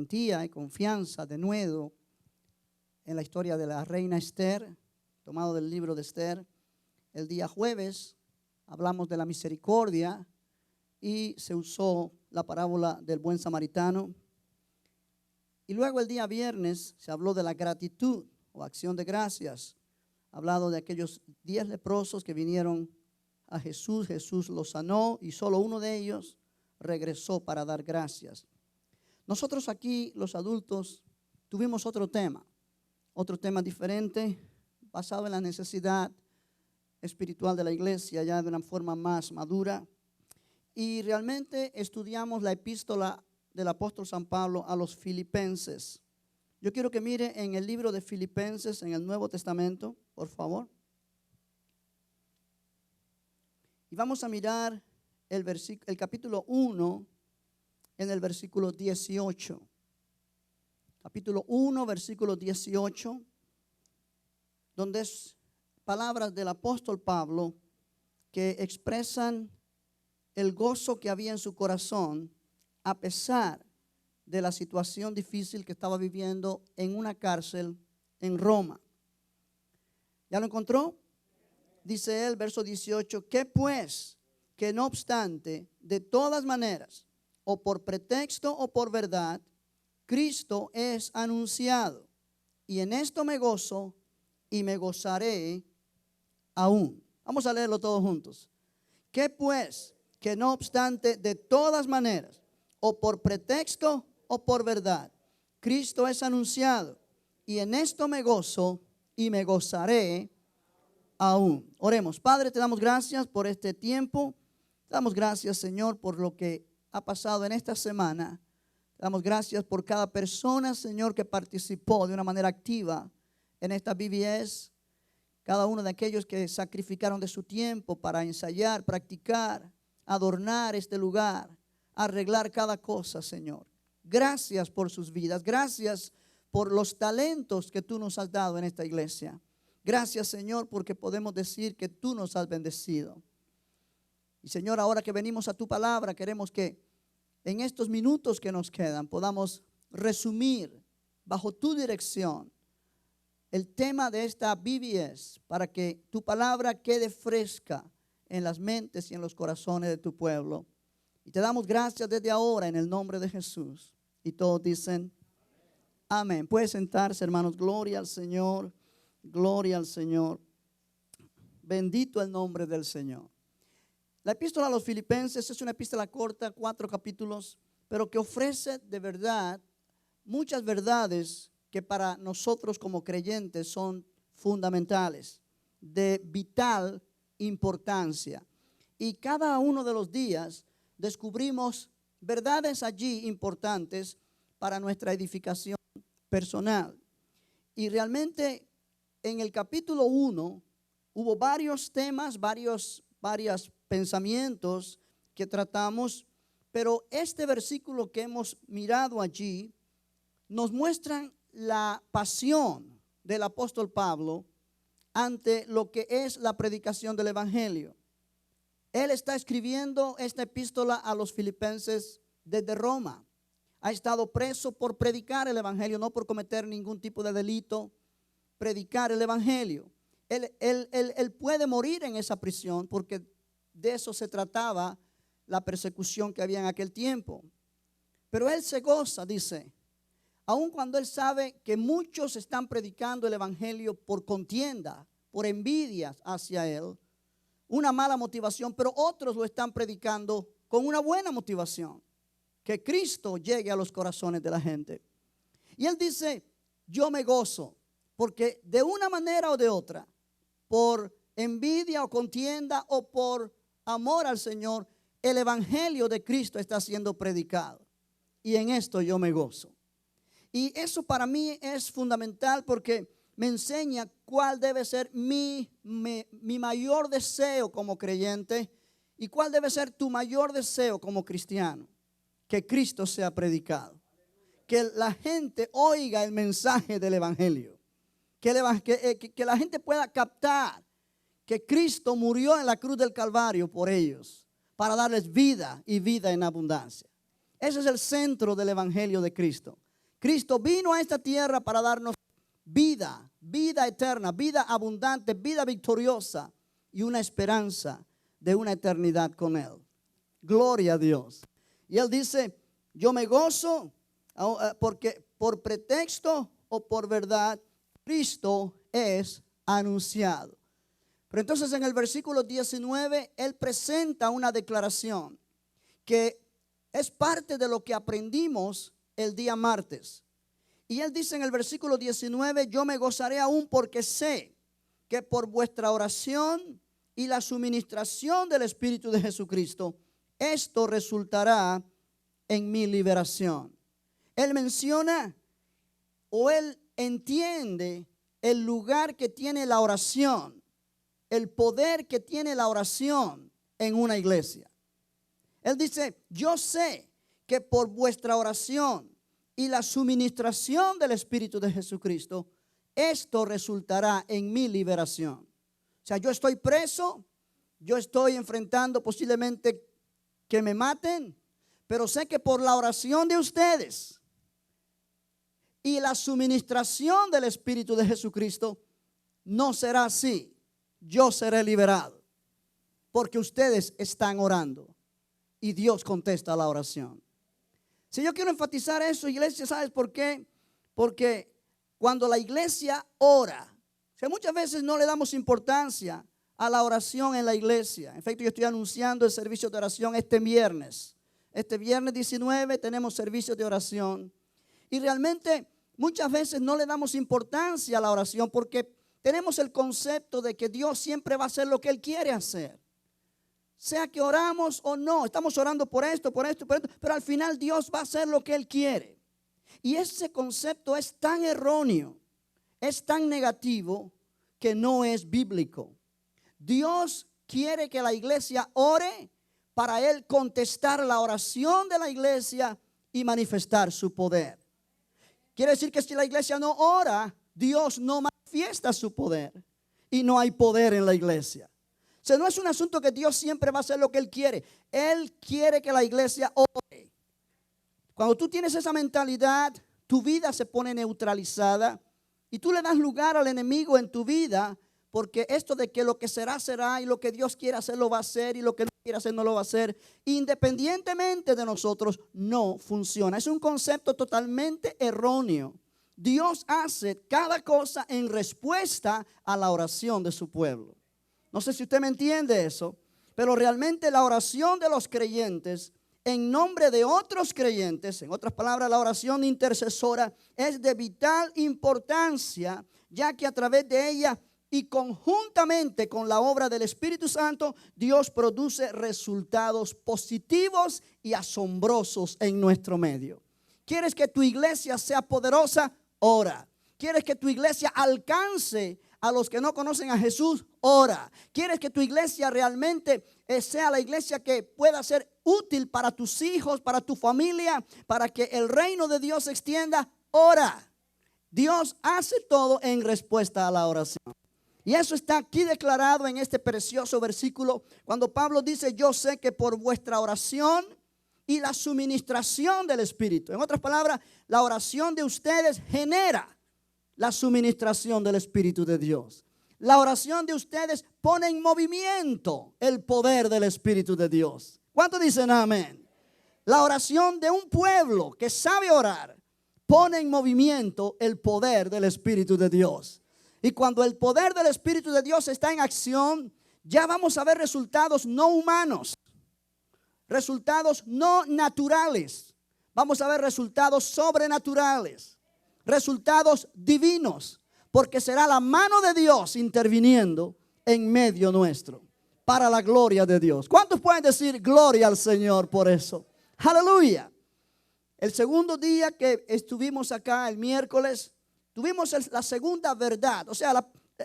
valentía y confianza de nuevo en la historia de la reina Esther, tomado del libro de Esther. El día jueves hablamos de la misericordia y se usó la parábola del buen samaritano. Y luego el día viernes se habló de la gratitud o acción de gracias. Hablado de aquellos 10 leprosos que vinieron a Jesús. Jesús los sanó y solo uno de ellos regresó para dar gracias. Nosotros aquí, los adultos, tuvimos otro tema diferente, basado en la necesidad espiritual de la iglesia, ya de una forma más madura. Y realmente estudiamos la epístola del apóstol San Pablo a los filipenses. Yo quiero que mire en el libro de Filipenses, en el Nuevo Testamento, por favor. Y vamos a mirar el capítulo 1 en el versículo 18. Capítulo 1, versículo 18, donde es palabras del apóstol Pablo que expresan el gozo que había en su corazón a pesar de la situación difícil que estaba viviendo en una cárcel en Roma. ¿Ya lo encontró? Dice él, verso 18, que pues, que no obstante, de todas maneras, o por pretexto o por verdad, Cristo es anunciado, y en esto me gozo y me gozaré aún. Vamos a leerlo todos juntos. Que pues, que no obstante, de todas maneras, o por pretexto o por verdad, Cristo es anunciado, y en esto me gozo y me gozaré aún. Oremos. Padre, te damos gracias por este tiempo. Te damos gracias, Señor, por lo que ha pasado en esta semana. Te damos gracias por cada persona, Señor, que participó de una manera activa en esta VBS. Cada uno de aquellos que sacrificaron de su tiempo para ensayar, practicar, adornar este lugar, arreglar cada cosa, Señor. Gracias por sus vidas. Gracias por los talentos que tú nos has dado en esta iglesia. Gracias, Señor, porque podemos decir que tú nos has bendecido. Y, Señor, ahora que venimos a tu palabra, queremos que en estos minutos que nos quedan podamos resumir bajo tu dirección el tema de esta VBS para que tu palabra quede fresca en las mentes y en los corazones de tu pueblo. Y te damos gracias desde ahora en el nombre de Jesús. Y todos dicen amén. Puede sentarse, hermanos. Gloria al Señor. Gloria al Señor. Bendito el nombre del Señor. La epístola a los filipenses es una epístola corta, 4 capítulos, pero que ofrece de verdad muchas verdades que para nosotros como creyentes son fundamentales, de vital importancia. Y cada uno de los días descubrimos verdades allí importantes para nuestra edificación personal. Y realmente en el capítulo 1 hubo varios temas, varios pensamientos que tratamos, pero este versículo que hemos mirado allí nos muestra la pasión del apóstol Pablo ante lo que es la predicación del evangelio. Él está escribiendo esta epístola a los filipenses desde Roma. Ha estado preso por predicar el evangelio, no por cometer ningún tipo de delito, predicar el evangelio. Él puede morir en esa prisión porque de eso se trataba la persecución que había en aquel tiempo. Pero él se goza, dice, aun cuando él sabe que muchos están predicando el evangelio por contienda, por envidias hacia él, una mala motivación, pero otros lo están predicando con una buena motivación, que Cristo llegue a los corazones de la gente. Y él dice, yo me gozo, porque de una manera o de otra, por envidia o contienda o por amor al Señor, el evangelio de Cristo está siendo predicado. Y en esto yo me gozo. Y eso para mí es fundamental porque me enseña cuál debe ser mi mayor deseo como creyente y cuál debe ser tu mayor deseo como cristiano. Que Cristo sea predicado. Que la gente oiga el mensaje del evangelio. Que la gente pueda captar que Cristo murió en la cruz del Calvario por ellos, para darles vida y vida en abundancia. Ese es el centro del evangelio de Cristo. Cristo vino a esta tierra para darnos vida, vida eterna, vida abundante, vida victoriosa y una esperanza de una eternidad con Él. Gloria a Dios. Y Él dice, yo me gozo porque por pretexto o por verdad, Cristo es anunciado. Pero entonces en el versículo 19, Él presenta una declaración que es parte de lo que aprendimos el día martes. Y Él dice en el versículo 19, yo me gozaré aún porque sé que por vuestra oración y la suministración del Espíritu de Jesucristo, esto resultará en mi liberación. Él menciona o Él entiende el lugar que tiene la oración, el poder que tiene la oración en una iglesia. Él dice, yo sé que por vuestra oración y la suministración del Espíritu de Jesucristo, esto resultará en mi liberación. O sea, yo estoy preso, yo estoy enfrentando posiblemente que me maten, pero sé que por la oración de ustedes y la suministración del Espíritu de Jesucristo, no será así. Yo seré liberado, porque ustedes están orando y Dios contesta la oración. Si yo quiero enfatizar eso, iglesia, ¿sabes por qué? Porque cuando la iglesia ora, o sea, muchas veces no le damos importancia a la oración en la iglesia. En efecto, yo estoy anunciando el servicio de oración este viernes. Este viernes 19 tenemos servicio de oración. Y realmente muchas veces no le damos importancia a la oración porque tenemos el concepto de que Dios siempre va a hacer lo que Él quiere hacer. Sea que oramos o no, estamos orando por esto, pero al final Dios va a hacer lo que Él quiere. Y ese concepto es tan erróneo, es tan negativo que no es bíblico. Dios quiere que la iglesia ore para Él contestar la oración de la iglesia y manifestar su poder. Quiere decir que si la iglesia no ora, Dios no manifiesta su poder y no hay poder en la iglesia. O sea, no es un asunto que Dios siempre va a hacer lo que Él quiere. Él quiere que la iglesia ore. Cuando tú tienes esa mentalidad, tu vida se pone neutralizada y tú le das lugar al enemigo en tu vida, porque esto de que lo que será, será, y lo que Dios quiere hacer, lo va a hacer, y lo que no quiere hacer, no lo va a hacer, independientemente de nosotros, no funciona. Es un concepto totalmente erróneo. Dios hace cada cosa en respuesta a la oración de su pueblo. No sé si usted me entiende eso, pero realmente la oración de los creyentes en nombre de otros creyentes, en otras palabras, la oración intercesora es de vital importancia, ya que a través de ella y conjuntamente con la obra del Espíritu Santo, Dios produce resultados positivos y asombrosos en nuestro medio. ¿Quieres que tu iglesia sea poderosa? Ora. ¿Quieres que tu iglesia alcance a los que no conocen a Jesús? Ora. ¿Quieres que tu iglesia realmente sea la iglesia que pueda ser útil para tus hijos, para tu familia, para que el reino de Dios se extienda? Ora. Dios hace todo en respuesta a la oración. Y eso está aquí declarado en este precioso versículo cuando Pablo dice, yo sé que por vuestra oración y la suministración del Espíritu. En otras palabras, la oración de ustedes genera la suministración del Espíritu de Dios. La oración de ustedes pone en movimiento el poder del Espíritu de Dios. ¿Cuántos dicen amén? La oración de un pueblo que sabe orar pone en movimiento el poder del Espíritu de Dios. Y cuando el poder del Espíritu de Dios está en acción, ya vamos a ver resultados no humanos, resultados no naturales. Vamos a ver resultados sobrenaturales, resultados divinos, porque será la mano de Dios interviniendo en medio nuestro, para la gloria de Dios. ¿Cuántos pueden decir gloria al Señor por eso? Aleluya. El segundo día que estuvimos acá, el miércoles, tuvimos la segunda verdad, o sea,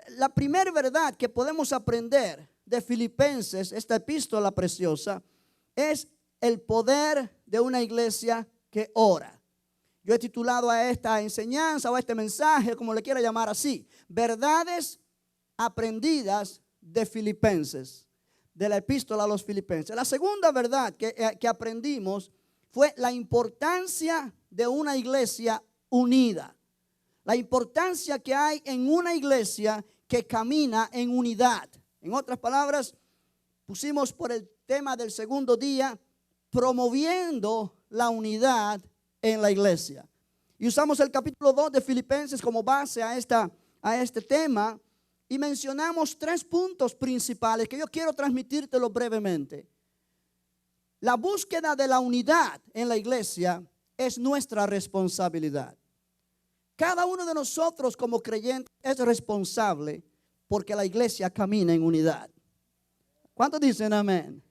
la primera verdad que podemos aprender de Filipenses, esta epístola preciosa, es el poder de una iglesia que ora. Yo he titulado a esta enseñanza o a este mensaje, como le quiera llamar así, verdades aprendidas de Filipenses, de la epístola a los Filipenses. La segunda verdad que aprendimos fue la importancia de una iglesia unida. La importancia que hay en una iglesia que camina en unidad. En otras palabras, pusimos por el tema del segundo día, promoviendo la unidad en la iglesia. Y usamos el capítulo 2 de Filipenses como base a este tema. Y mencionamos 3 puntos principales que yo quiero transmitírtelo brevemente. La búsqueda de la unidad en la iglesia es nuestra responsabilidad. Cada uno de nosotros como creyentes es responsable porque la iglesia camina en unidad. ¿Cuántos dicen amén?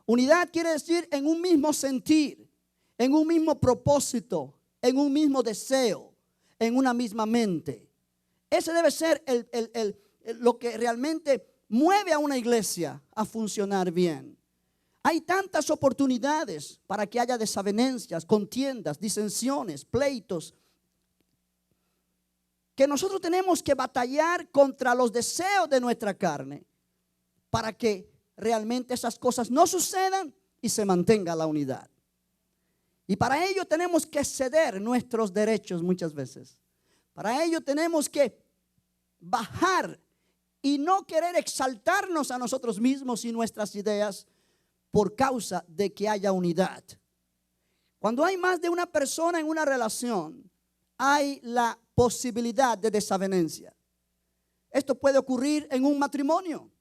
Unidad quiere decir en un mismo sentir, en un mismo propósito, en un mismo deseo, en una misma mente. Ese debe ser lo que realmente mueve a una iglesia a funcionar bien. Hay tantas oportunidades para que haya desavenencias, contiendas, disensiones, pleitos, que nosotros tenemos que batallar contra los deseos de nuestra carne para que realmente esas cosas no sucedan y se mantenga la unidad. Y para ello tenemos que ceder nuestros derechos muchas veces. Para ello tenemos que bajar y no querer exaltarnos a nosotros mismos y nuestras ideas por causa de que haya unidad. Cuando hay más de una persona en una relación, hay la posibilidad de desavenencia. Esto puede ocurrir en un matrimonio,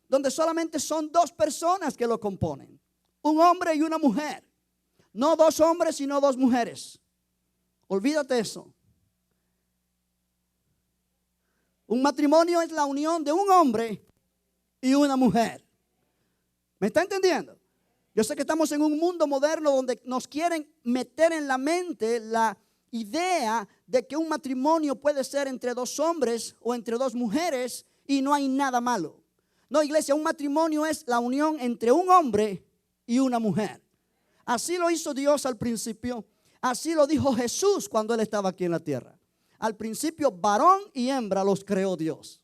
donde solamente son 2 personas que lo componen, un hombre y una mujer. No 2 hombres, sino 2 mujeres. Olvídate eso. Un matrimonio es la unión de un hombre y una mujer. ¿Me está entendiendo? Yo sé que estamos en un mundo moderno donde nos quieren meter en la mente la idea de que un matrimonio puede ser entre 2 hombres o entre 2 mujeres y no hay nada malo. No, iglesia, un matrimonio es la unión entre un hombre y una mujer. Así lo hizo Dios al principio. Así lo dijo Jesús cuando Él estaba aquí en la tierra. Al principio, varón y hembra los creó Dios.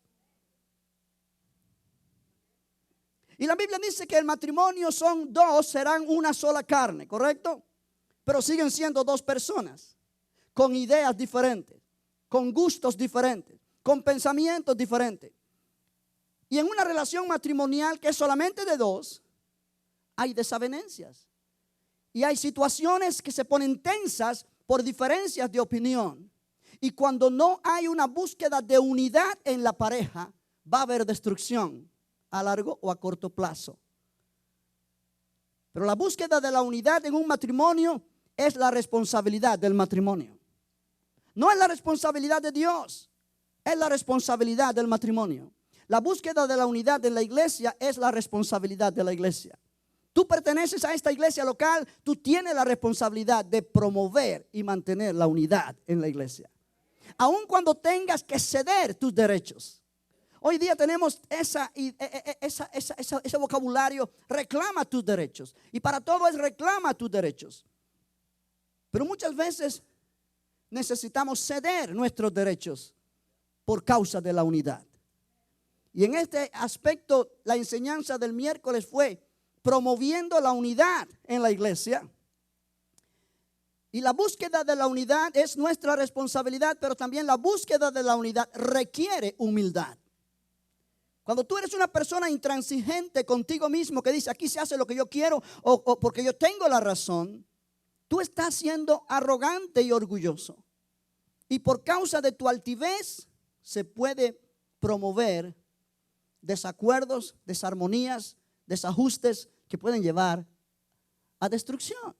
Y la Biblia dice que el matrimonio son 2, serán una sola carne, ¿correcto? Pero siguen siendo 2 personas, con ideas diferentes, con gustos diferentes, con pensamientos diferentes. Y en una relación matrimonial que es solamente de 2, hay desavenencias. Y hay situaciones que se ponen tensas por diferencias de opinión. Y cuando no hay una búsqueda de unidad en la pareja, va a haber destrucción a largo o a corto plazo. Pero la búsqueda de la unidad en un matrimonio es la responsabilidad del matrimonio. No es la responsabilidad de Dios, es la responsabilidad del matrimonio. La búsqueda de la unidad en la iglesia es la responsabilidad de la iglesia. Tú perteneces a esta iglesia local, tú tienes la responsabilidad de promover y mantener la unidad en la iglesia. Aun cuando tengas que ceder tus derechos. Hoy día tenemos ese vocabulario, reclama tus derechos. Y para todo es reclama tus derechos. Pero muchas veces necesitamos ceder nuestros derechos por causa de la unidad. Y en este aspecto, la enseñanza del miércoles fue promoviendo la unidad en la iglesia. Y la búsqueda de la unidad es nuestra responsabilidad, pero también la búsqueda de la unidad requiere humildad. Cuando tú eres una persona intransigente contigo mismo que dice aquí se hace lo que yo quiero o porque yo tengo la razón, tú estás siendo arrogante y orgulloso. Y por causa de tu altivez se puede promover desacuerdos, desarmonías, desajustes que pueden llevar a destrucción.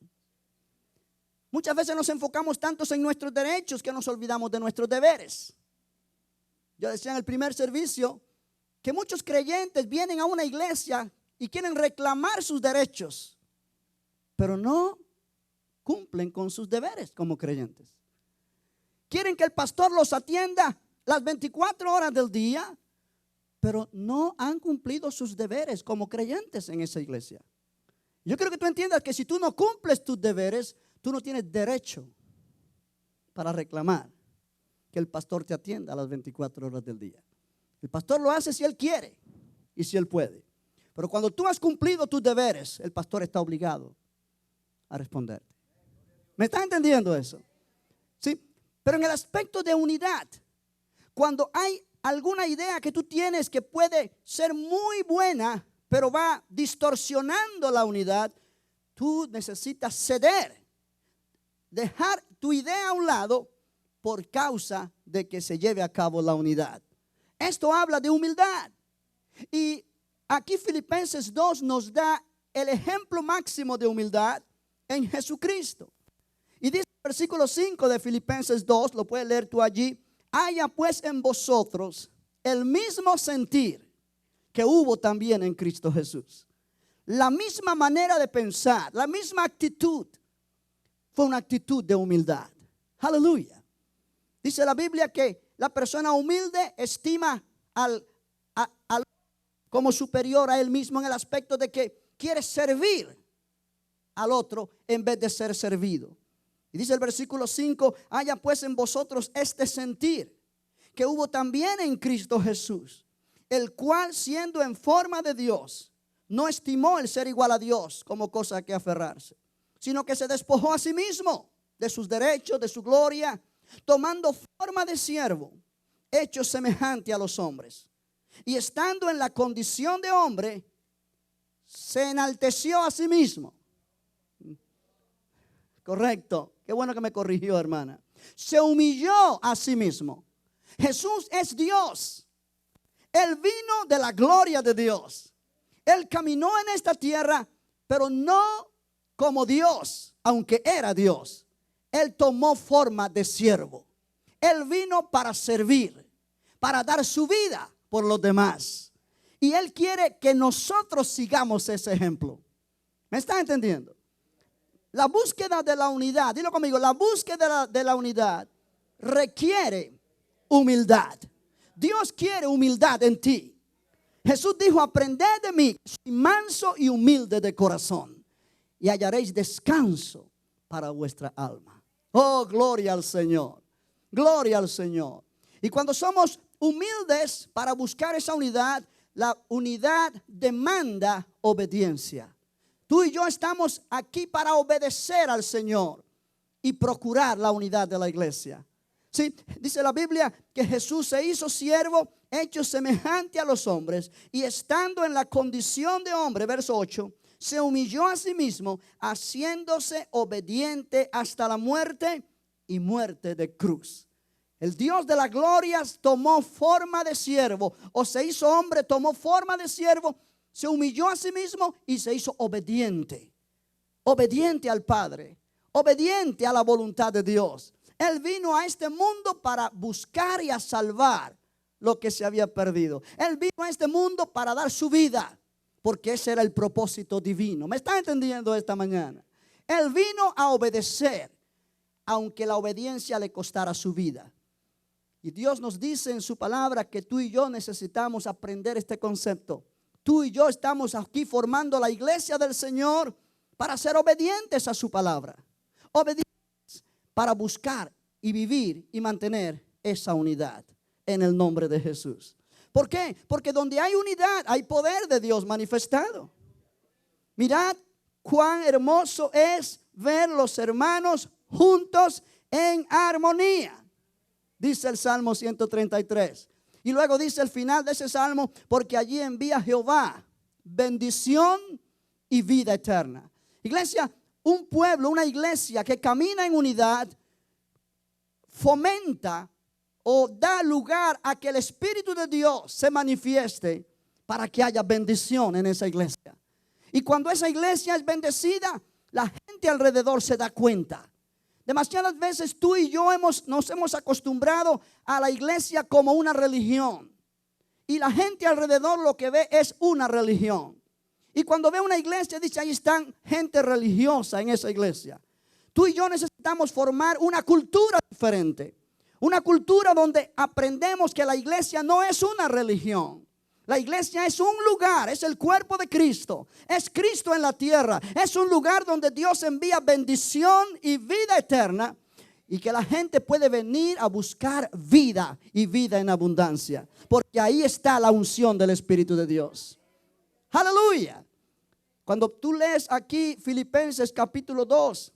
Muchas veces nos enfocamos tantos en nuestros derechos que nos olvidamos de nuestros deberes. Yo decía en el primer servicio que muchos creyentes vienen a una iglesia y quieren reclamar sus derechos, pero no cumplen con sus deberes como creyentes. Quieren que el pastor los atienda las 24 horas del día, pero no han cumplido sus deberes como creyentes en esa iglesia. Yo quiero que tú entiendas que si tú no cumples tus deberes, tú no tienes derecho para reclamar que el pastor te atienda a las 24 horas del día. El pastor lo hace si él quiere y si él puede. Pero cuando tú has cumplido tus deberes, el pastor está obligado a responderte. ¿Me está entendiendo eso? ¿Sí? Pero en el aspecto de unidad, cuando hay alguna idea que tú tienes que puede ser muy buena, pero va distorsionando la unidad, tú necesitas ceder, dejar tu idea a un lado por causa de que se lleve a cabo la unidad. Esto habla de humildad. Y aquí Filipenses 2 nos da el ejemplo máximo de humildad en Jesucristo. Y dice el versículo 5 de Filipenses 2, lo puedes leer tú allí: haya pues en vosotros el mismo sentir que hubo también en Cristo Jesús. La misma manera de pensar, la misma actitud, fue una actitud de humildad. Aleluya. Dice la Biblia que la persona humilde estima al como superior a él mismo en el aspecto de que quiere servir al otro en vez de ser servido. Y dice el versículo 5, haya pues en vosotros este sentir que hubo también en Cristo Jesús, el cual siendo en forma de Dios, no estimó el ser igual a Dios como cosa a que aferrarse, sino que se despojó a sí mismo de sus derechos, de su gloria, tomando forma de siervo, hecho semejante a los hombres. Y estando en la condición de hombre, se enalteció a sí mismo. Correcto. Qué bueno que me corrigió, hermana. Se humilló a sí mismo. Jesús es Dios. Él vino de la gloria de Dios. Él caminó en esta tierra, pero no como Dios, aunque era Dios. Él tomó forma de siervo. Él vino para servir, para dar su vida por los demás. Y Él quiere que nosotros sigamos ese ejemplo. ¿Me está entendiendo? La búsqueda de la unidad, dilo conmigo, la búsqueda de la unidad requiere humildad. Dios quiere humildad en ti. Jesús dijo, aprended de mí, soy manso y humilde de corazón, y hallaréis descanso para vuestra alma. Oh, gloria al Señor, gloria al Señor. Y cuando somos humildes para buscar esa unidad, la unidad demanda obediencia. Tú y yo estamos aquí para obedecer al Señor y procurar la unidad de la iglesia. Sí, dice la Biblia que Jesús se hizo siervo, hecho semejante a los hombres, y estando en la condición de hombre, verso 8, se humilló a sí mismo, haciéndose obediente hasta la muerte y muerte de cruz. El Dios de la gloria tomó forma de siervo, o se hizo hombre, tomó forma de siervo, se humilló a sí mismo y se hizo obediente. Obediente al Padre, obediente a la voluntad de Dios. Él vino a este mundo para buscar y a salvar lo que se había perdido. Él vino a este mundo para dar su vida, porque ese era el propósito divino. ¿Me está entendiendo esta mañana? Él vino a obedecer, aunque la obediencia le costara su vida. Y Dios nos dice en su palabra que tú y yo necesitamos aprender este concepto. Tú y yo estamos aquí formando la iglesia del Señor para ser obedientes a su palabra. Obedientes para buscar y vivir y mantener esa unidad en el nombre de Jesús. ¿Por qué? Porque donde hay unidad hay poder de Dios manifestado. Mirad cuán hermoso es ver los hermanos juntos en armonía. Dice el Salmo 133. Y luego dice el final de ese salmo, porque allí envía Jehová bendición y vida eterna. Iglesia, un pueblo, una iglesia que camina en unidad, fomenta o da lugar a que el Espíritu de Dios se manifieste para que haya bendición en esa iglesia. Y cuando esa iglesia es bendecida, la gente alrededor se da cuenta. Demasiadas veces tú y yo nos hemos acostumbrado a la iglesia como una religión. Y la gente alrededor lo que ve es una religión. Y cuando ve una iglesia dice, ahí están gente religiosa en esa iglesia. Tú y yo necesitamos formar una cultura diferente. Una cultura donde aprendemos que la iglesia no es una religión. La iglesia es un lugar, es el cuerpo de Cristo. Es Cristo en la tierra. Es un lugar donde Dios envía bendición y vida eterna. Y que la gente puede venir a buscar vida y vida en abundancia. Porque ahí está la unción del Espíritu de Dios. Aleluya. Cuando tú lees aquí Filipenses capítulo 2,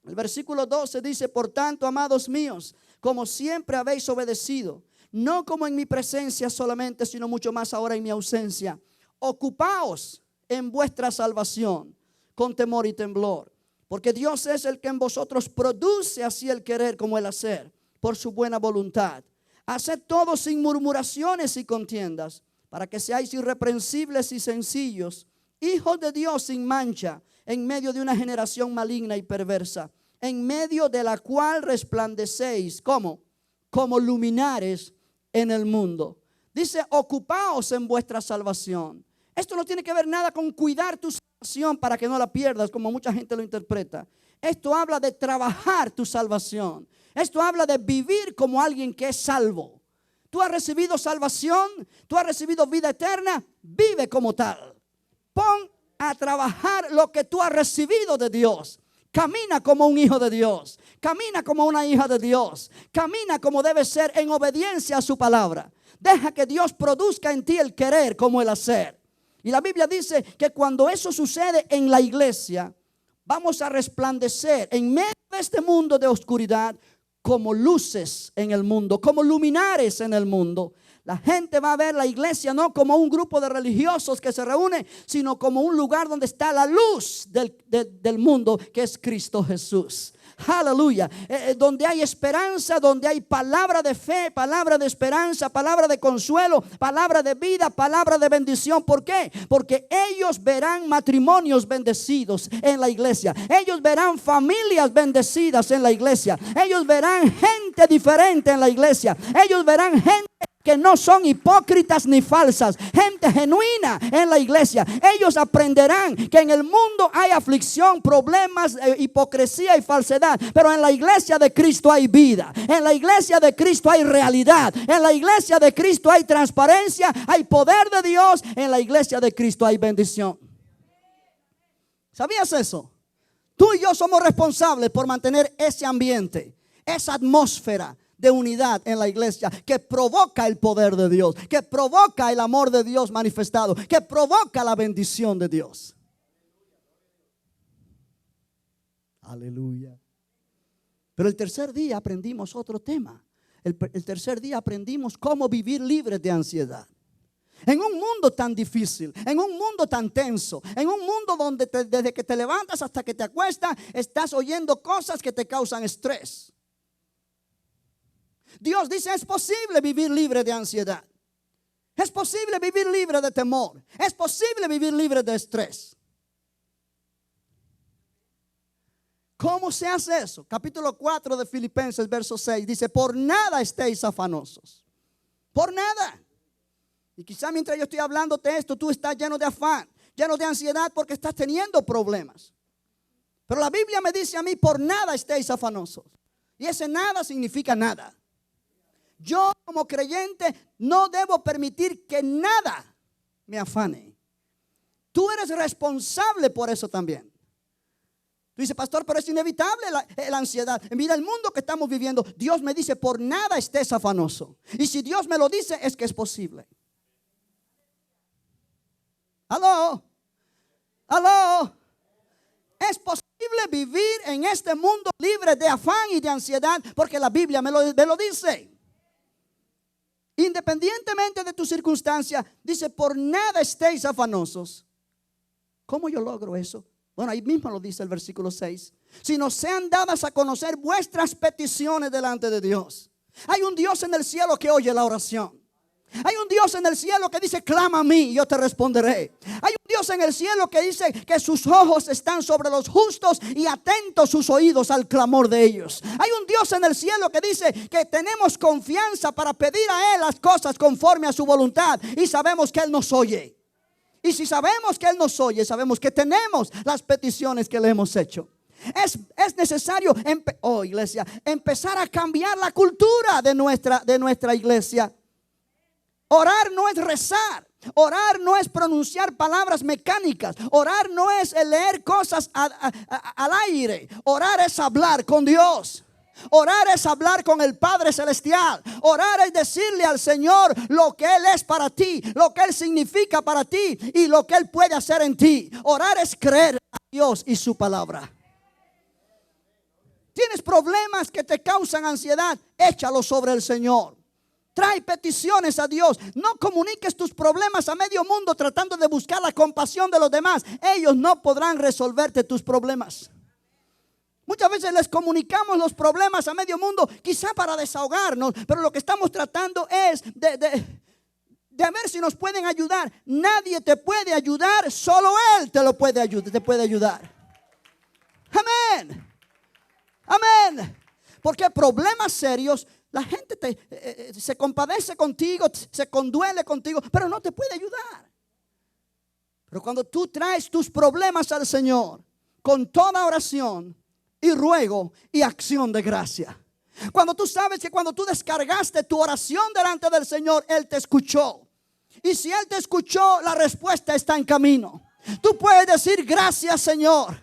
El versículo 12 dice: por tanto, amados míos, como siempre habéis obedecido, no como en mi presencia solamente, sino mucho más ahora en mi ausencia, ocupaos en vuestra salvación con temor y temblor, porque Dios es el que en vosotros produce así el querer como el hacer, por su buena voluntad. Haced todo sin murmuraciones y contiendas, para que seáis irreprensibles y sencillos, hijos de Dios sin mancha, en medio de una generación maligna y perversa, en medio de la cual resplandecéis, ¿cómo? Como luminares en el mundo. Dice: ocupaos en vuestra salvación. Esto no tiene que ver nada con cuidar tu salvación para que no la pierdas, como mucha gente lo interpreta. Esto habla de trabajar tu salvación. Esto habla de vivir como alguien que es salvo. Tú has recibido salvación, tú has recibido vida eterna, vive como tal. Pon a trabajar lo que tú has recibido de Dios. Camina como un hijo de Dios. Camina como una hija de Dios. Camina como debe ser en obediencia a su palabra. Deja que Dios produzca en ti el querer como el hacer. Y la Biblia dice que cuando eso sucede en la iglesia, vamos a resplandecer en medio de este mundo de oscuridad como luces en el mundo, como luminares en el mundo. La gente va a ver la iglesia no como un grupo de religiosos que se reúne, sino como un lugar donde está la luz del mundo, que es Cristo Jesús. Aleluya. Donde hay esperanza, donde hay palabra de fe, palabra de esperanza, palabra de consuelo, palabra de vida, palabra de bendición. ¿Por qué? Porque ellos verán matrimonios bendecidos en la iglesia. Ellos verán familias bendecidas en la iglesia. Ellos verán gente diferente en la iglesia. Ellos verán gente que no son hipócritas ni falsas, gente genuina en la iglesia. Ellos aprenderán que en el mundo hay aflicción, problemas, hipocresía y falsedad, pero en la iglesia de Cristo hay vida. En la iglesia de Cristo hay realidad. En la iglesia de Cristo hay transparencia, hay poder de Dios. En la iglesia de Cristo hay bendición. ¿Sabías eso? Tú y yo somos responsables por mantener ese ambiente, esa atmósfera de unidad en la iglesia, que provoca el poder de Dios, que provoca el amor de Dios manifestado, que provoca la bendición de Dios. Aleluya. Pero el tercer día aprendimos otro tema. El tercer día aprendimos cómo vivir libres de ansiedad. En un mundo tan difícil, en un mundo tan tenso, en un mundo donde desde que te levantas hasta que te acuestas, estás oyendo cosas que te causan estrés. Dios dice: es posible vivir libre de ansiedad. Es posible vivir libre de temor. Es posible vivir libre de estrés. ¿Cómo se hace eso? Capítulo 4 de Filipenses, verso 6 dice: por nada estéis afanosos. Por nada. Y quizá mientras yo estoy hablándote esto, tú estás lleno de afán, lleno de ansiedad porque estás teniendo problemas. Pero la Biblia me dice a mí: por nada estéis afanosos. Y ese nada significa nada. Yo como creyente no debo permitir que nada me afane. Tú eres responsable por eso también. Tú dices: pastor, pero es inevitable la ansiedad. Mira el mundo que estamos viviendo. Dios me dice: por nada estés afanoso. Y si Dios me lo dice, es que es posible. Aló. Aló. Es posible vivir en este mundo libre de afán y de ansiedad, porque la Biblia me lo dice. Independientemente de tu circunstancia, dice: por nada estéis afanosos. ¿Cómo yo logro eso? Bueno, ahí mismo lo dice el versículo 6. Sino sean dadas a conocer vuestras peticiones delante de Dios. Hay un Dios en el cielo que oye la oración. Hay un Dios en el cielo que dice: clama a mí y yo te responderé. Hay un Dios en el cielo que dice que sus ojos están sobre los justos y atentos sus oídos al clamor de ellos. Hay un Dios en el cielo que dice que tenemos confianza para pedir a Él las cosas conforme a su voluntad, y sabemos que Él nos oye. Y si sabemos que Él nos oye, sabemos que tenemos las peticiones que le hemos hecho. Es necesario, iglesia, empezar a cambiar la cultura de nuestra iglesia. Orar no es rezar. Orar no es pronunciar palabras mecánicas. Orar no es leer cosas al aire. Orar es hablar con Dios. Orar es hablar con el Padre Celestial. Orar es decirle al Señor lo que Él es para ti, lo que Él significa para ti y lo que Él puede hacer en ti. Orar es creer a Dios y su palabra. Tienes problemas que te causan ansiedad, échalos sobre el Señor. Trae peticiones a Dios. No comuniques tus problemas a medio mundo tratando de buscar la compasión de los demás. Ellos no podrán resolverte tus problemas. Muchas veces les comunicamos los problemas a medio mundo, quizá para desahogarnos, pero lo que estamos tratando es de ver si nos pueden ayudar. Nadie te puede ayudar, solo Él te puede ayudar. Amén. Amén. Porque problemas serios, la gente se compadece contigo, se conduele contigo, pero no te puede ayudar. Pero cuando tú traes tus problemas al Señor con toda oración y ruego y acción de gracia, cuando tú sabes que cuando tú descargaste tu oración delante del Señor, Él te escuchó. Y si Él te escuchó, la respuesta está en camino. Tú puedes decir: gracias, Señor,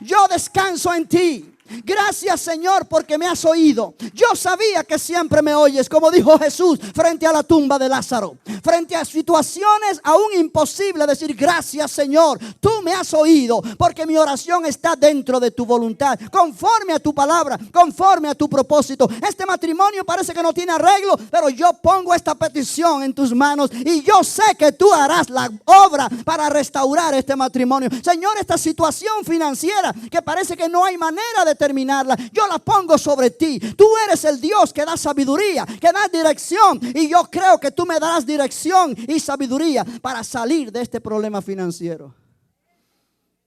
yo descanso en ti. Gracias, Señor, porque me has oído. Yo sabía que siempre me oyes, como dijo Jesús frente a la tumba de Lázaro. Frente a situaciones aún imposibles, decir: gracias, Señor, tú me has oído, porque mi oración está dentro de tu voluntad, conforme a tu palabra, conforme a tu propósito. Este matrimonio parece que no tiene arreglo, pero yo pongo esta petición en tus manos y yo sé que tú harás la obra para restaurar este matrimonio. Señor, esta situación financiera que parece que no hay manera de terminarla, yo la pongo sobre ti. Tú eres el Dios que da sabiduría, que da dirección, y yo creo que tú me darás dirección y sabiduría para salir de este problema financiero.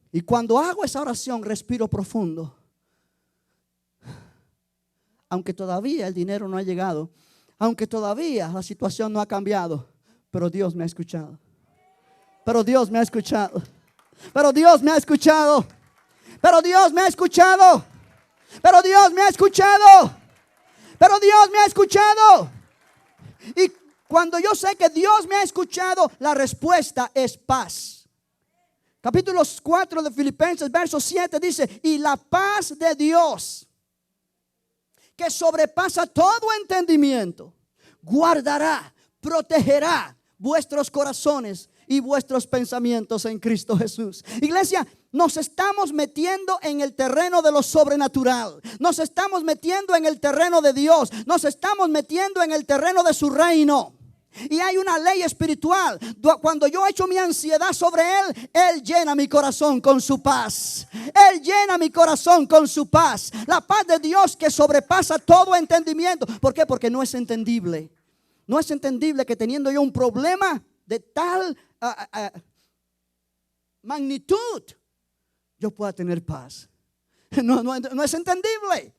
Y cuando hago esa oración, respiro profundo. Aunque todavía el dinero no ha llegado, aunque todavía la situación no ha cambiado, pero Dios me ha escuchado. Pero Dios me ha escuchado. Pero Dios me ha escuchado. Pero Dios me ha escuchado. Pero Dios me ha escuchado. Pero Dios me ha escuchado. Y cuando yo sé que Dios me ha escuchado, la respuesta es paz. Capítulo 4 de Filipenses, verso 7 dice: y la paz de Dios, que sobrepasa todo entendimiento, guardará, protegerá vuestros corazones y vuestros pensamientos en Cristo Jesús. Iglesia, nos estamos metiendo en el terreno de lo sobrenatural. Nos estamos metiendo en el terreno de Dios. Nos estamos metiendo en el terreno de su reino. Y hay una ley espiritual. Cuando yo echo mi ansiedad sobre Él, Él llena mi corazón con su paz. Él llena mi corazón con su paz. La paz de Dios que sobrepasa todo entendimiento. ¿Por qué? Porque no es entendible. No es entendible que teniendo yo un problema de tal magnitud, yo pueda tener paz. No es entendible.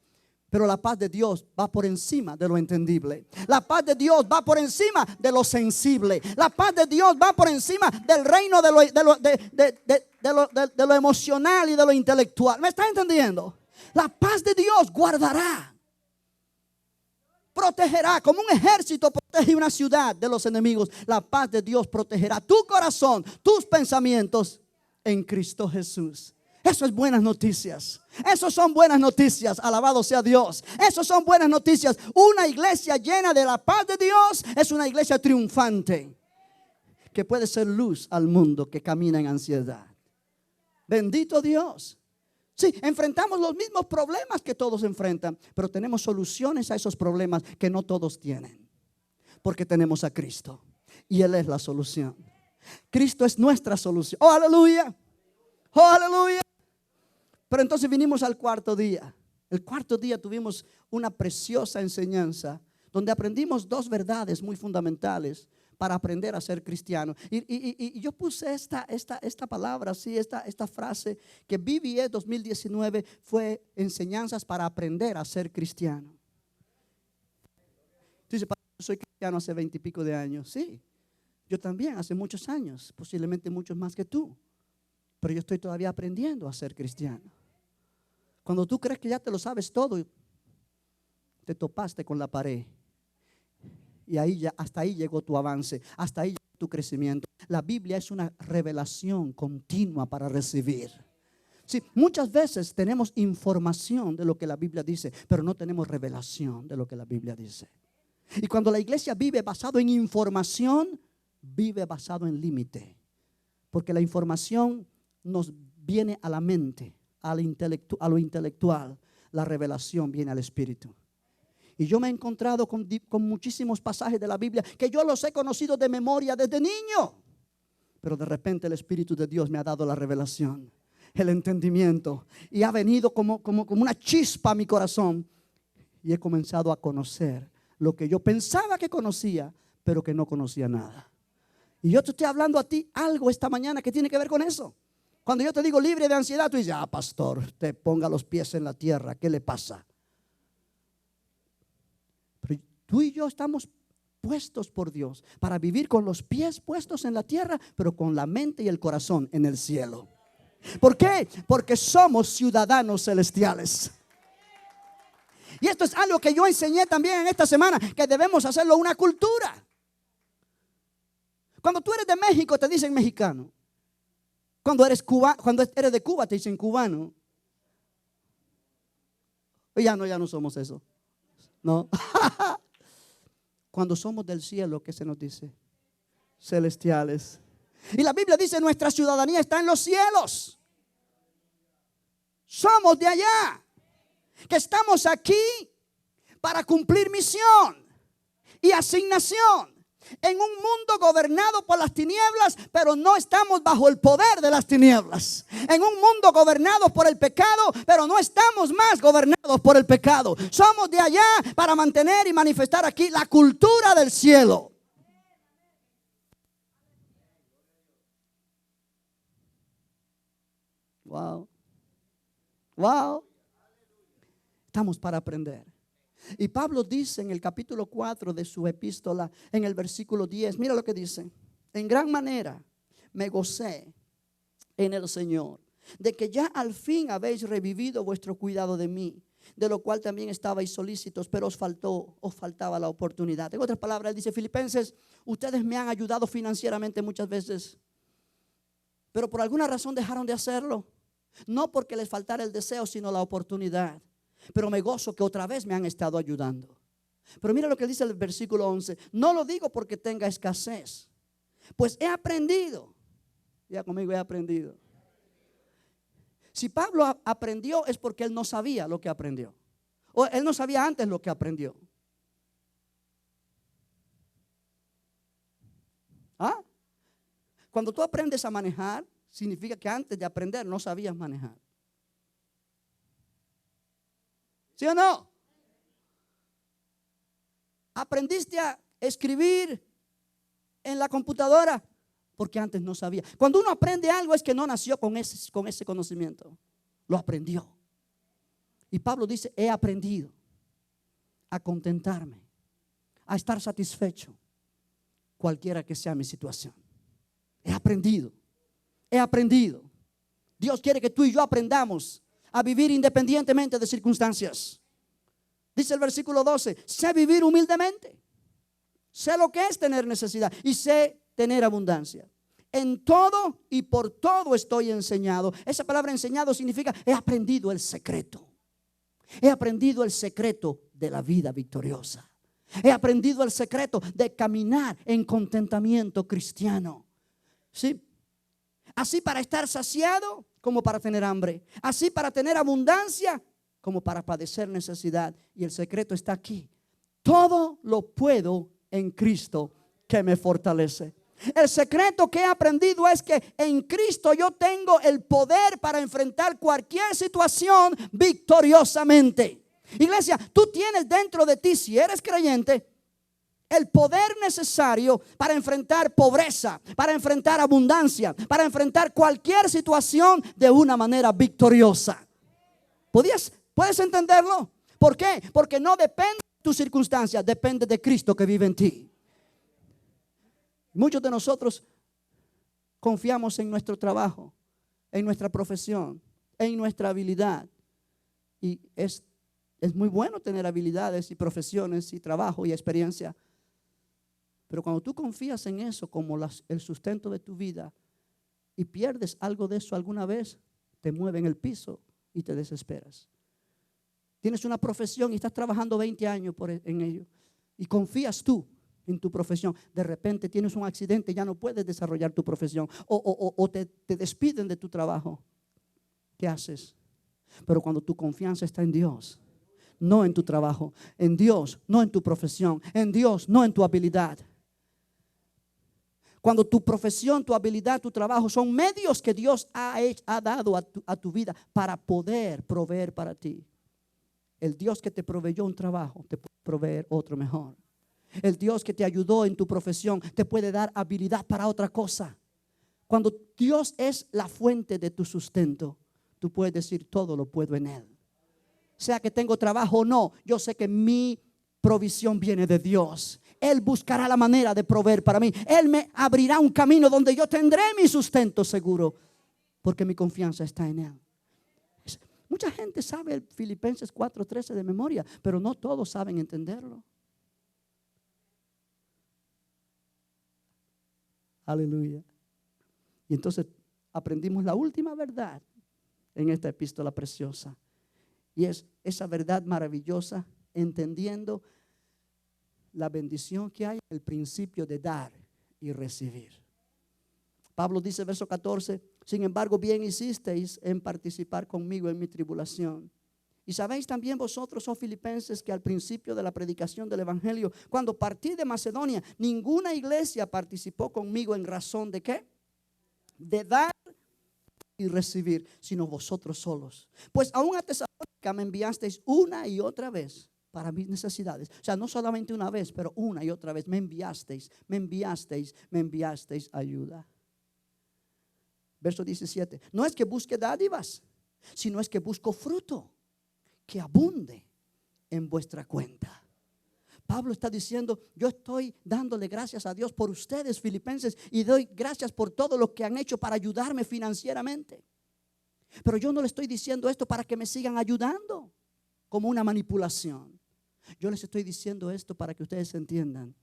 Pero la paz de Dios va por encima de lo entendible. La paz de Dios va por encima de lo sensible. La paz de Dios va por encima del reino de lo emocional y de lo intelectual. ¿Me está entendiendo? La paz de Dios guardará, protegerá, como un ejército protege una ciudad de los enemigos. La paz de Dios protegerá tu corazón, tus pensamientos en Cristo Jesús. Eso es buenas noticias. Eso son buenas noticias. Alabado sea Dios. Eso son buenas noticias. Una iglesia llena de la paz de Dios es una iglesia triunfante, que puede ser luz al mundo que camina en ansiedad. Bendito Dios. Sí, enfrentamos los mismos problemas que todos enfrentan, pero tenemos soluciones a esos problemas que no todos tienen, porque tenemos a Cristo y Él es la solución. Cristo es nuestra solución. Oh, aleluya. Oh, aleluya. Pero entonces vinimos al cuarto día. El cuarto día tuvimos una preciosa enseñanza donde aprendimos dos verdades muy fundamentales para aprender a ser cristiano. Y yo puse esta palabra, sí, esta frase, que BBE 2019 fue enseñanzas para aprender a ser cristiano. Dice: yo soy cristiano hace 20 y pico de años. Sí, yo también hace muchos años, posiblemente muchos más que tú. Pero yo estoy todavía aprendiendo a ser cristiano. Cuando tú crees que ya te lo sabes todo, te topaste con la pared. Y hasta ahí llegó tu avance, hasta ahí llegó tu crecimiento. La Biblia es una revelación continua para recibir. Sí, muchas veces tenemos información de lo que la Biblia dice, pero no tenemos revelación de lo que la Biblia dice. Y cuando la iglesia vive basado en información, vive basado en límite. Porque la información nos viene a la mente, a lo intelectual, la revelación viene al Espíritu. Y yo me he encontrado con muchísimos pasajes de la Biblia que yo los he conocido de memoria desde niño. Pero de repente el Espíritu de Dios me ha dado la revelación, el entendimiento. Y ha venido como una chispa a mi corazón. Y he comenzado a conocer lo que yo pensaba que conocía, pero que no conocía nada. Y yo te estoy hablando a ti algo esta mañana que tiene que ver con eso. Cuando yo te digo libre de ansiedad, tú dices, pastor, te ponga los pies en la tierra, ¿qué le pasa? Pero tú y yo estamos puestos por Dios para vivir con los pies puestos en la tierra, pero con la mente y el corazón en el cielo. ¿Por qué? Porque somos ciudadanos celestiales. Y esto es algo que yo enseñé también en esta semana, que debemos hacerlo una cultura. Cuando tú eres de México te dicen mexicano. Cuando eres de Cuba te dicen cubano. Ya no somos eso. No. Cuando somos del cielo, ¿qué se nos dice? Celestiales. Y la Biblia dice, nuestra ciudadanía está en los cielos. Somos de allá. Que estamos aquí para cumplir misión y asignación. En un mundo gobernado por las tinieblas, pero no estamos bajo el poder de las tinieblas. En un mundo gobernado por el pecado, pero no estamos más gobernados por el pecado. Somos de allá para mantener y manifestar aquí la cultura del cielo. Wow. Wow. Estamos para aprender. Y Pablo dice en el capítulo 4 de su epístola, en el versículo 10, mira lo que dice: en gran manera me gocé en el Señor, de que ya al fin habéis revivido vuestro cuidado de mí, de lo cual también estabais solícitos, pero os faltaba la oportunidad. En otras palabras, él dice: Filipenses, ustedes me han ayudado financieramente muchas veces, pero por alguna razón dejaron de hacerlo. No porque les faltara el deseo, sino la oportunidad. Pero me gozo que otra vez me han estado ayudando. Pero mira lo que dice el versículo 11. No lo digo porque tenga escasez, pues he aprendido. Ya conmigo, he aprendido. Si Pablo aprendió es porque él no sabía lo que aprendió. O él no sabía antes lo que aprendió. Cuando tú aprendes a manejar, significa que antes de aprender no sabías manejar. ¿Sí o no? Aprendiste a escribir en la computadora porque antes no sabía. Cuando uno aprende algo es que no nació con ese conocimiento. Lo aprendió. Y Pablo dice: he aprendido a contentarme, a estar satisfecho, cualquiera que sea mi situación. He aprendido. He aprendido. Dios quiere que tú y yo aprendamos a vivir independientemente de circunstancias. Dice el versículo 12: sé vivir humildemente, sé lo que es tener necesidad y sé tener abundancia. En todo y por todo estoy enseñado. Esa palabra enseñado significa he aprendido el secreto. He aprendido el secreto de la vida victoriosa. He aprendido el secreto de caminar en contentamiento cristiano. ¿Sí? Así para estar saciado como para tener hambre. Así para tener abundancia como para padecer necesidad. Y el secreto está aquí: todo lo puedo en Cristo que me fortalece. El secreto que he aprendido es que en Cristo yo tengo el poder para enfrentar cualquier situación victoriosamente. Iglesia, tú tienes dentro de ti, si eres creyente, el poder necesario para enfrentar pobreza, para enfrentar abundancia, para enfrentar cualquier situación de una manera victoriosa. ¿Puedes entenderlo? ¿Por qué? Porque no depende de tus circunstancias, depende de Cristo que vive en ti. Muchos de nosotros confiamos en nuestro trabajo, en nuestra profesión, en nuestra habilidad. Y es muy bueno tener habilidades y profesiones y trabajo y experiencia. Pero cuando tú confías en eso como el sustento de tu vida y pierdes algo de eso alguna vez, te mueve en el piso y te desesperas. Tienes una profesión y estás trabajando 20 años en ello y confías tú en tu profesión. De repente tienes un accidente y ya no puedes desarrollar tu profesión o te despiden de tu trabajo. ¿Qué haces? Pero cuando tu confianza está en Dios, no en tu trabajo, en Dios, no en tu profesión, en Dios, no en tu habilidad. Cuando tu profesión, tu habilidad, tu trabajo son medios que Dios ha dado a tu vida para poder proveer para ti. El Dios que te proveyó un trabajo te puede proveer otro mejor. El Dios que te ayudó en tu profesión te puede dar habilidad para otra cosa. Cuando Dios es la fuente de tu sustento, tú puedes decir todo lo puedo en Él. Sea que tengo trabajo o no, yo sé que mi provisión viene de Dios. Él buscará la manera de proveer para mí. Él me abrirá un camino donde yo tendré mi sustento seguro, porque mi confianza está en Él. Mucha gente sabe el Filipenses 4:13 de memoria, pero no todos saben entenderlo. Aleluya. Y entonces aprendimos la última verdad en esta epístola preciosa. Y es esa verdad maravillosa, entendiendo la bendición que hay, el principio de dar y recibir. Pablo dice, verso 14, sin embargo, bien hicisteis en participar conmigo en mi tribulación. Y sabéis también vosotros, oh filipenses, que al principio de la predicación del evangelio, cuando partí de Macedonia, ninguna iglesia participó conmigo en razón de ¿qué? De dar y recibir, sino vosotros solos. Pues aún a Tesalónica me enviasteis una y otra vez para mis necesidades. O sea, no solamente una vez, pero una y otra vez me enviasteis ayuda. Verso 17. No es que busque dádivas, sino es que busco fruto que abunde en vuestra cuenta. Pablo está diciendo, yo estoy dándole gracias a Dios por ustedes, filipenses, y doy gracias por todo lo que han hecho para ayudarme financieramente. Pero yo no le estoy diciendo esto para que me sigan ayudando como una manipulación. Yo les estoy diciendo esto para que ustedes entiendan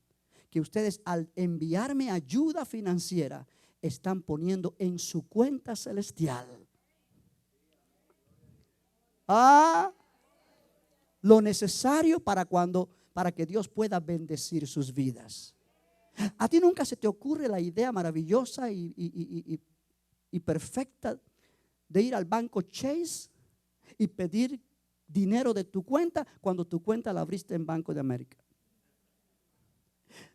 que ustedes, al enviarme ayuda financiera, están poniendo en su cuenta celestial lo necesario para que Dios pueda bendecir sus vidas. ¿A ti nunca se te ocurre la idea maravillosa y perfecta de ir al banco Chase y pedir dinero de tu cuenta cuando tu cuenta la abriste en Banco de América?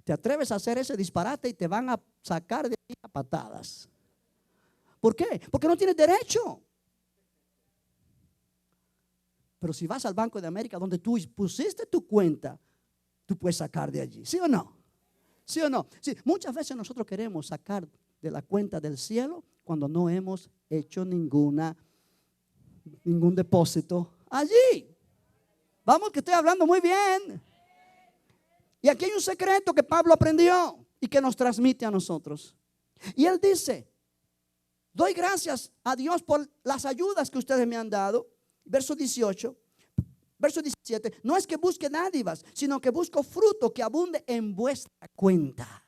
Te atreves a hacer ese disparate y te van a sacar de ahí a patadas. ¿Por qué? Porque no tienes derecho. Pero si vas al Banco de América donde tú pusiste tu cuenta, tú puedes sacar de allí. ¿Sí o no? ¿Sí o no? Sí, muchas veces nosotros queremos sacar de la cuenta del cielo cuando no hemos hecho ningún depósito allí. Vamos, que estoy hablando muy bien. Y aquí hay un secreto que Pablo aprendió y que nos transmite a nosotros. Y él dice, doy gracias a Dios por las ayudas que ustedes me han dado. Verso 18, verso 17, no es que busque dádivas, sino que busco fruto que abunde en vuestra cuenta,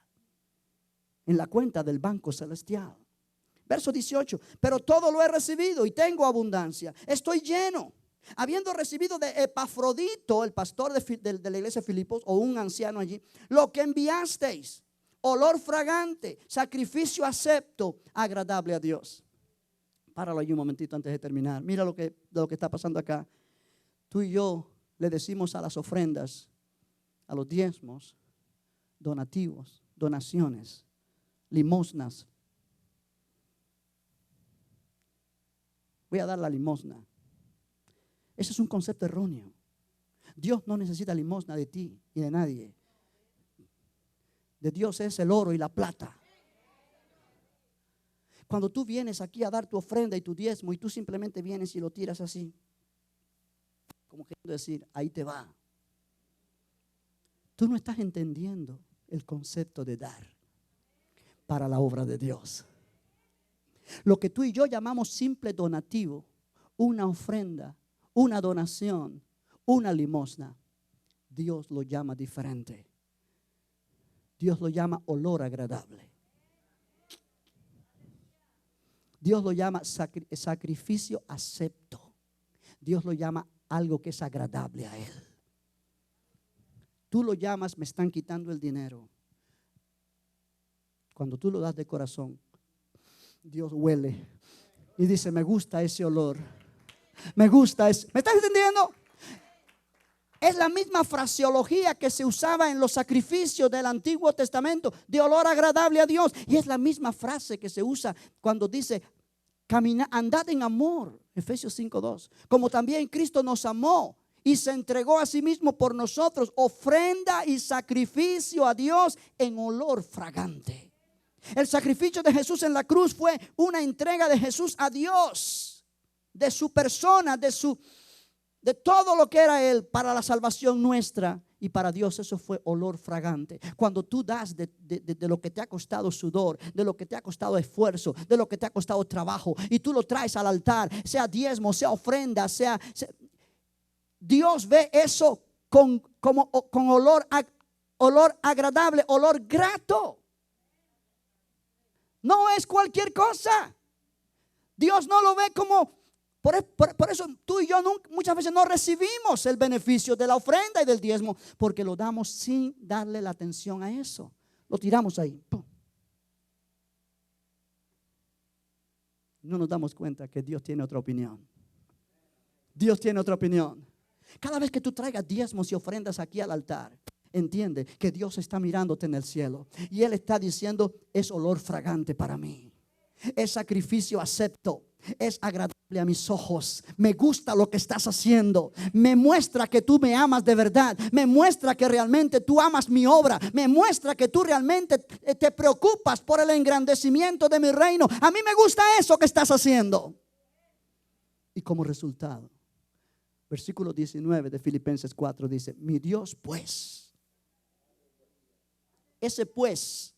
en la cuenta del banco celestial. Verso 18, pero todo lo he recibido y tengo abundancia, estoy lleno, habiendo recibido de Epafrodito, el pastor de la iglesia de Filipos, o un anciano allí, lo que enviasteis, olor fragante, sacrificio acepto, agradable a Dios. Páralo ahí un momentito antes de terminar. Mira lo que está pasando acá. Tú y yo le decimos a las ofrendas, a los diezmos, donativos, donaciones, limosnas. Voy a dar la limosna. Ese es un concepto erróneo. Dios no necesita limosna de ti y de nadie. De Dios es el oro y la plata. Cuando tú vienes aquí a dar tu ofrenda y tu diezmo y tú simplemente vienes y lo tiras así, como queriendo decir, ahí te va. Tú no estás entendiendo el concepto de dar para la obra de Dios. Lo que tú y yo llamamos simple donativo, una ofrenda, una donación, una limosna, Dios lo llama diferente. Dios lo llama olor agradable. Dios lo llama sacrificio acepto. Dios lo llama algo que es agradable a Él. Tú lo llamas, me están quitando el dinero. Cuando tú lo das de corazón, Dios huele y dice, me gusta ese olor. Me gusta eso. ¿Me estás entendiendo? Es la misma fraseología que se usaba en los sacrificios del Antiguo Testamento, de olor agradable a Dios. Y es la misma frase que se usa cuando dice, andad en amor, Efesios 5:2. Como también Cristo nos amó y se entregó a sí mismo por nosotros, ofrenda y sacrificio a Dios en olor fragante. El sacrificio de Jesús en la cruz fue una entrega de Jesús a Dios, de su persona, de todo lo que era Él para la salvación nuestra. Y para Dios eso fue olor fragante. Cuando tú das de lo que te ha costado sudor, de lo que te ha costado esfuerzo, de lo que te ha costado trabajo, y tú lo traes al altar, sea diezmo, sea ofrenda, sea Dios ve eso con olor agradable, olor grato. No es cualquier cosa. Dios no lo ve como... Por eso tú y yo muchas veces no recibimos el beneficio de la ofrenda y del diezmo, porque lo damos sin darle la atención a eso. Lo tiramos ahí. ¡Pum! No nos damos cuenta que Dios tiene otra opinión. Dios tiene otra opinión. Cada vez que tú traigas diezmos y ofrendas aquí al altar, entiende que Dios está mirándote en el cielo y Él está diciendo: es olor fragante para mí, es sacrificio acepto, es agradable a mis ojos, me gusta lo que estás haciendo, me muestra que tú me amas de verdad, me muestra que realmente tú amas mi obra, me muestra que tú realmente te preocupas por el engrandecimiento de mi reino. A mí me gusta eso que estás haciendo. Y como resultado, versículo 19 de Filipenses 4 dice: mi Dios pues. Ese pues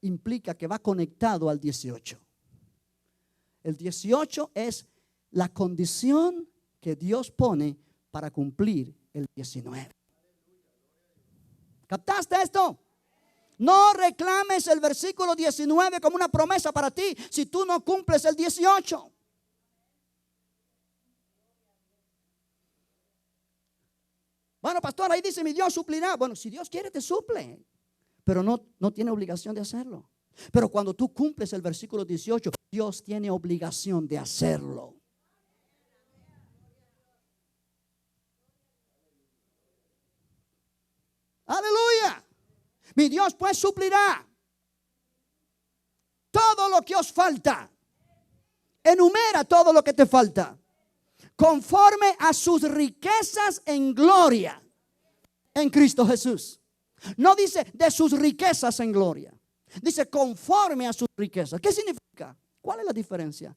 implica que va conectado al 18. El 18 es la condición que Dios pone para cumplir el 19. ¿Captaste esto? No reclames el versículo 19 como una promesa para ti si tú no cumples el 18. Bueno, pastor, ahí dice: mi Dios suplirá. Bueno, si Dios quiere te suple, pero no tiene obligación de hacerlo. Pero cuando tú cumples el versículo 18, Dios tiene obligación de hacerlo. Aleluya. Mi Dios pues suplirá todo lo que os falta. Enumera todo lo que te falta, conforme a sus riquezas en gloria en Cristo Jesús. No dice de sus riquezas en gloria, dice conforme a sus riquezas. ¿Qué significa? ¿Cuál es la diferencia?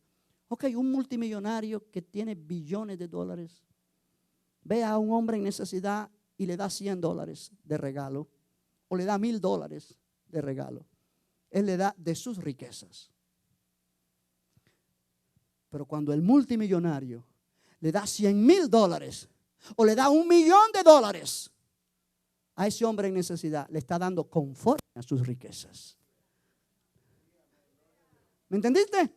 Ok, un multimillonario que tiene billones de dólares ve a un hombre en necesidad y le da $100 de regalo, o le da $1,000 de regalo. Él le da de sus riquezas. Pero cuando el multimillonario le da $100,000 o le da $1,000,000 a ese hombre en necesidad, le está dando conforme a sus riquezas. ¿Me entendiste?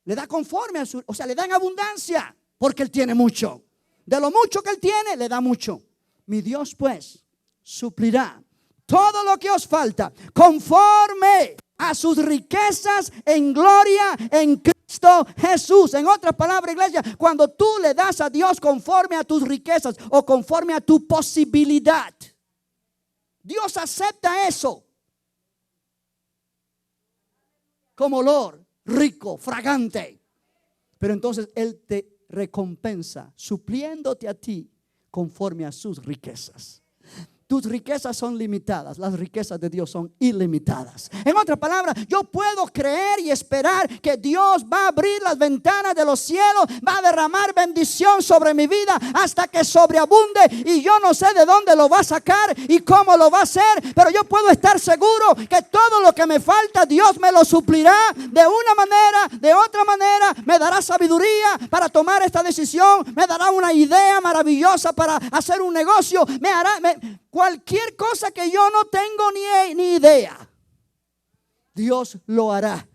Le da conforme a su, o sea, le da en abundancia, porque él tiene mucho. De lo mucho que él tiene, le da mucho. Mi Dios pues suplirá todo lo que os falta, conforme a sus riquezas en gloria en Cristo Jesús. En otras palabras, iglesia, cuando tú le das a Dios conforme a tus riquezas o conforme a tu posibilidad, Dios acepta eso como olor rico, fragante. Pero entonces Él te recompensa supliéndote a ti conforme a sus riquezas. Tus riquezas son limitadas, las riquezas de Dios son ilimitadas. En otras palabras, yo puedo creer y esperar que Dios va a abrir las ventanas de los cielos, va a derramar bendición sobre mi vida hasta que sobreabunde, y yo no sé de dónde lo va a sacar y cómo lo va a hacer, pero yo puedo estar seguro que todo lo que me falta Dios me lo suplirá de una manera, de otra manera. Me dará sabiduría para tomar esta decisión, me dará una idea maravillosa para hacer un negocio, me hará cualquier cosa que yo no tengo ni idea. Dios lo hará.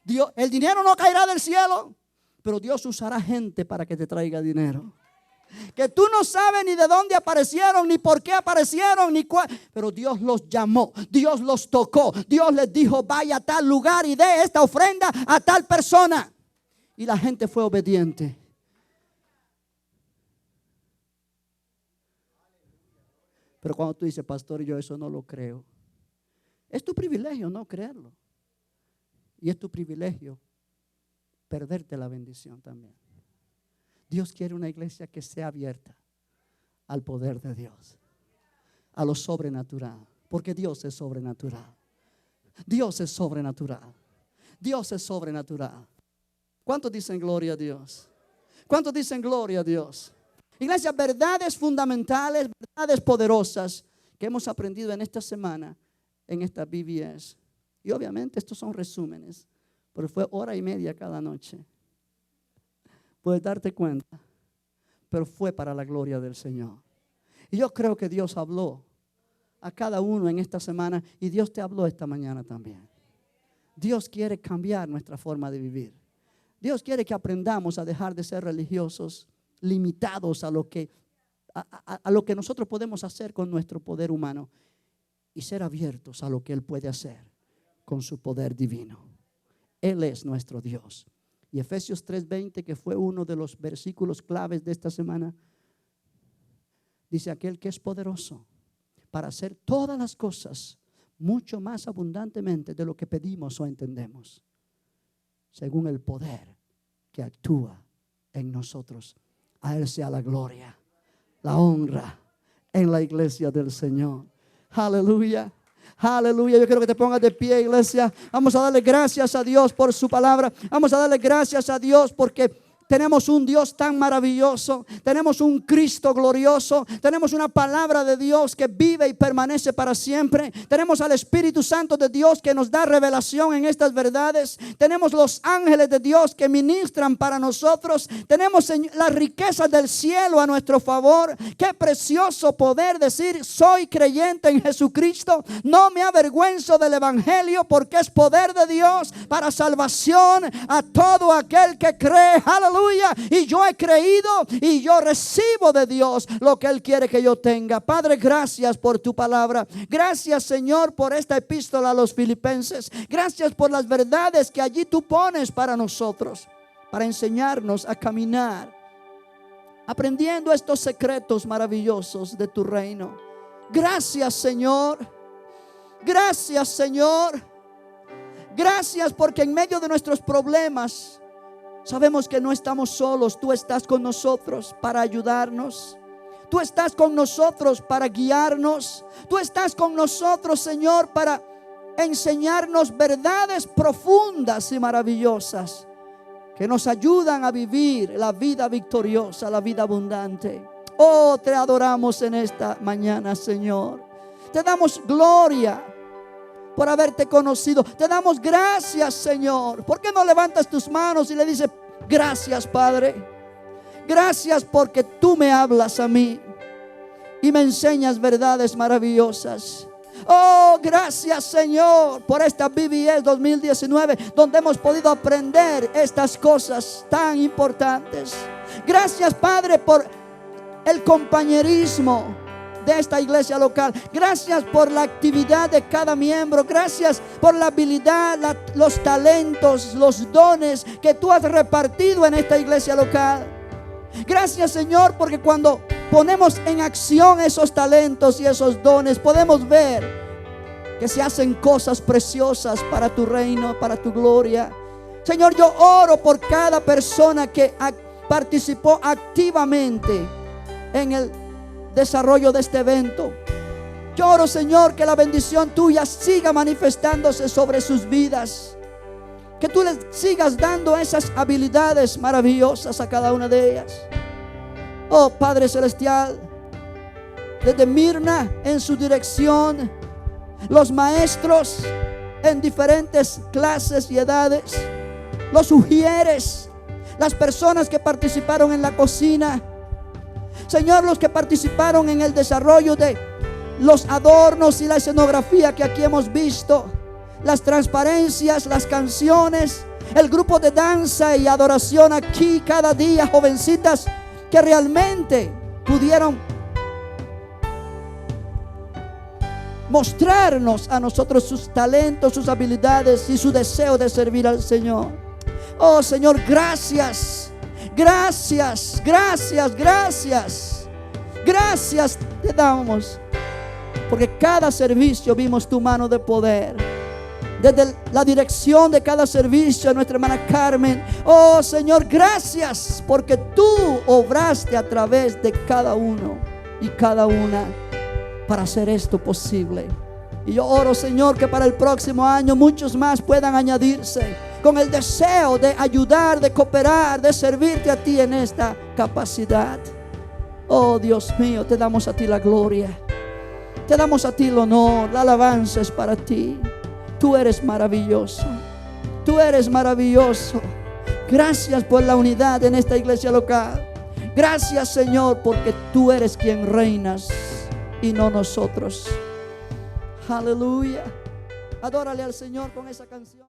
Dios, el dinero no caerá del cielo, pero Dios usará gente para que te traiga dinero, que tú no sabes ni de dónde aparecieron, ni por qué aparecieron, ni cuál. Pero Dios los llamó, Dios los tocó, Dios les dijo: vaya a tal lugar y dé esta ofrenda a tal persona. y la gente fue obediente. Pero cuando tú dices, pastor, yo eso no lo creo, es tu privilegio no creerlo. Y es tu privilegio perderte la bendición también. Dios quiere una iglesia que sea abierta al poder de Dios, a lo sobrenatural, porque Dios es sobrenatural. Dios es sobrenatural. Dios es sobrenatural. ¿Cuántos dicen gloria a Dios? ¿Cuántos dicen gloria a Dios? Iglesia, verdades fundamentales, verdades poderosas que hemos aprendido en esta semana, en esta BBS. Y obviamente estos son resúmenes, pero fue 1:30 cada noche. Puedes darte cuenta, pero fue para la gloria del Señor. Y yo creo que Dios habló a cada uno en esta semana, y Dios te habló esta mañana también. Dios quiere cambiar nuestra forma de vivir. Dios quiere que aprendamos a dejar de ser religiosos, limitados a lo que nosotros podemos hacer con nuestro poder humano, y ser abiertos a lo que Él puede hacer con su poder divino. Él es nuestro Dios. Y Efesios 3:20, que fue uno de los versículos claves de esta semana, dice: aquel que es poderoso para hacer todas las cosas mucho más abundantemente de lo que pedimos o entendemos, según el poder que actúa en nosotros. A Él sea la gloria, la honra en la iglesia del Señor. Aleluya. Aleluya. Yo quiero que te pongas de pie, iglesia. Vamos a darle gracias a Dios por su palabra. Vamos a darle gracias a Dios porque tenemos un Dios tan maravilloso. Tenemos un Cristo glorioso. Tenemos una palabra de Dios que vive y permanece para siempre. Tenemos al Espíritu Santo de Dios que nos da revelación en estas verdades. Tenemos los ángeles de Dios que ministran para nosotros. Tenemos las riquezas del cielo a nuestro favor. Qué precioso poder decir: soy creyente en Jesucristo. No me avergüenzo del evangelio, porque es poder de Dios para salvación a todo aquel que cree. Aleluya. Y yo he creído y yo recibo de Dios lo que Él quiere que yo tenga. Padre, gracias por tu palabra. Gracias, Señor, por esta epístola a los Filipenses. Gracias por las verdades que allí tú pones para nosotros, para enseñarnos a caminar, aprendiendo estos secretos maravillosos de tu reino. Gracias, Señor. Gracias, Señor. Gracias porque en medio de nuestros problemas sabemos que no estamos solos. Tú estás con nosotros para ayudarnos. Tú estás con nosotros para guiarnos. Tú estás con nosotros, Señor, para enseñarnos verdades profundas y maravillosas que nos ayudan a vivir la vida victoriosa, la vida abundante. Oh, te adoramos en esta mañana, Señor. Te damos gloria por haberte conocido. Te damos gracias, Señor. ¿Por qué no levantas tus manos y le dices: gracias, Padre? Gracias porque tú me hablas a mí y me enseñas verdades maravillosas. Oh, gracias, Señor, por esta BBS 2019, donde hemos podido aprender estas cosas tan importantes. Gracias, Padre, por el compañerismo de esta iglesia local. Gracias por la actividad de cada miembro. Gracias por la habilidad, los talentos, los dones que tú has repartido en esta iglesia local. Gracias, Señor, porque cuando ponemos en acción esos talentos y esos dones, podemos ver que se hacen cosas preciosas para tu reino, para tu gloria. Señor, yo oro por cada persona que participó activamente en el desarrollo de este evento. Yo oro, Señor, que la bendición tuya siga manifestándose sobre sus vidas, que tú les sigas dando esas habilidades maravillosas a cada una de ellas. Oh, Padre Celestial, desde Mirna en su dirección, los maestros en diferentes clases y edades, los ujieres, las personas que participaron en la cocina, Señor, los que participaron en el desarrollo de los adornos y la escenografía que aquí hemos visto, las transparencias, las canciones, el grupo de danza y adoración aquí cada día, jovencitas que realmente pudieron mostrarnos a nosotros sus talentos, sus habilidades y su deseo de servir al Señor. Oh Señor, gracias. Gracias, gracias, gracias. Gracias te damos. Porque cada servicio vimos tu mano de poder. Desde la dirección de cada servicio, nuestra hermana Carmen. Oh Señor, gracias porque tú obraste a través de cada uno y cada una para hacer esto posible. Y yo oro, Señor, que para el próximo año muchos más puedan añadirse con el deseo de ayudar, de cooperar, de servirte a ti en esta capacidad. Oh Dios mío, te damos a ti la gloria. Te damos a ti el honor, la alabanza es para ti. Tú eres maravilloso. Tú eres maravilloso. Gracias por la unidad en esta iglesia local. Gracias, Señor, porque tú eres quien reinas y no nosotros. Aleluya. Adórale al Señor con esa canción.